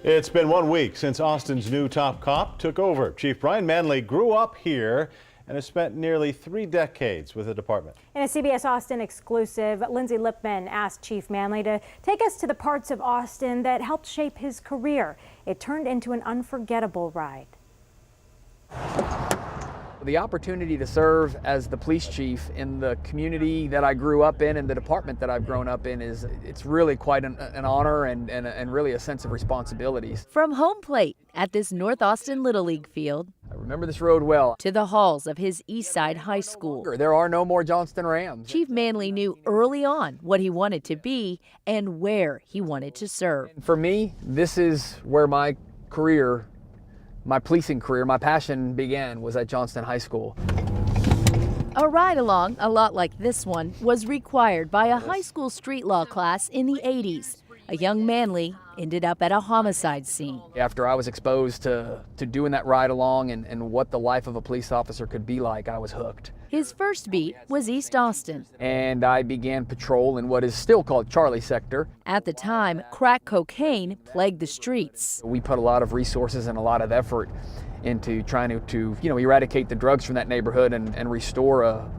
It's been 1 week since Austin's new top cop took over. Chief Brian Manley grew up here and has spent nearly 3 decades with the department. In a CBS Austin exclusive, Lindsay asked Chief Manley to take us to the parts of Austin that helped shape his career. It turned into an unforgettable ride. The opportunity to serve as the police chief in the community that I grew up in and the department that I've grown up in it's really quite an honor and really a sense of responsibility. From home plate at this North Austin Little League field, I remember this road well, to the halls of his Eastside High School. There are no more Johnston Rams. Chief Manley knew early on what he wanted to be and where he wanted to serve. And for me, this is where my career, my policing career, my passion began, was at Johnston High School. A ride-along, a lot like this one, was required by a high school street law class in the 80s. A young Manley ended up at a homicide scene. After I was exposed to doing that ride-along and what the life of a police officer could be like, I was hooked. His first beat was East Austin. And I began patrol in what is still called Charlie Sector. At the time, crack cocaine plagued the streets. We put a lot of resources and a lot of effort into trying to eradicate the drugs from that neighborhood and restore a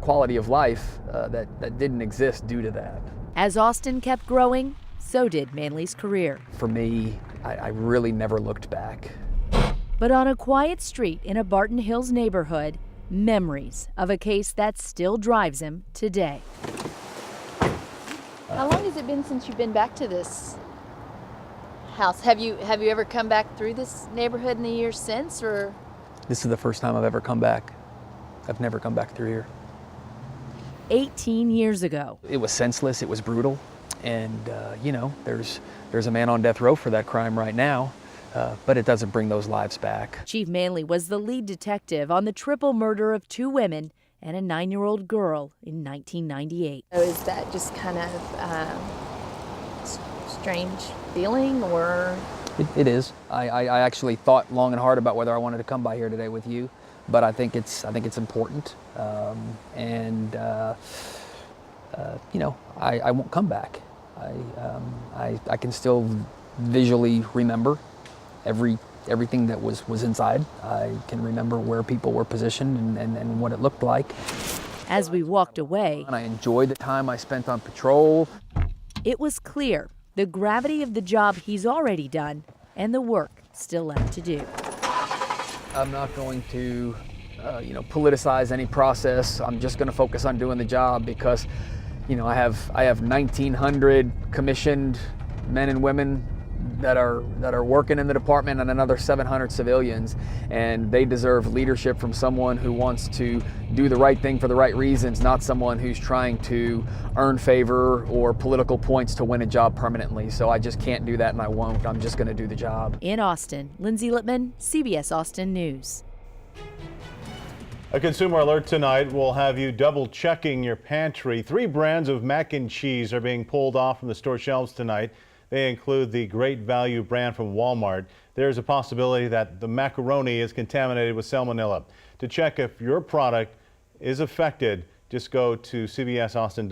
quality of life that didn't exist due to that. As Austin kept growing, so did Manley's career. For me, I really never looked back. But on a quiet street in a Barton Hills neighborhood, memories of a case that still drives him today. How long has it been since you've been back to this house? Have you ever come back through this neighborhood in the years since, or? This is the first time I've ever come back. I've never come back through here. 18 years ago. It was senseless, it was brutal, and there's a man on death row for that crime right now. But it doesn't bring those lives back. Chief Manley was the lead detective on the triple murder of 2 women and a 9-year-old girl in 1998. So is that just kind of strange feeling, or? It is. I actually thought long and hard about whether I wanted to come by here today with you, but I think it's important, I won't come back. I can still visually remember everything that was inside. I can remember where people were positioned and what it looked like. As we walked away, and I enjoyed the time I spent on patrol. It was clear the gravity of the job he's already done and the work still left to do. I'm not going to politicize any process. I'm just going to focus on doing the job because I have 1,900 commissioned men and women that are working in the department and another 700 civilians, and they deserve leadership from someone who wants to do the right thing for the right reasons, not someone who's trying to earn favor or political points to win a job permanently. So I just can't do that, and I won't. I'm just going to do the job. In Austin, Lindsay, CBS Austin News. A consumer alert tonight will have you double checking your pantry. 3 brands of mac and cheese are being pulled off from the store shelves tonight. They include the Great Value brand from Walmart. There's a possibility that the macaroni is contaminated with salmonella. To check if your product is affected, just go to cbsaustin.com.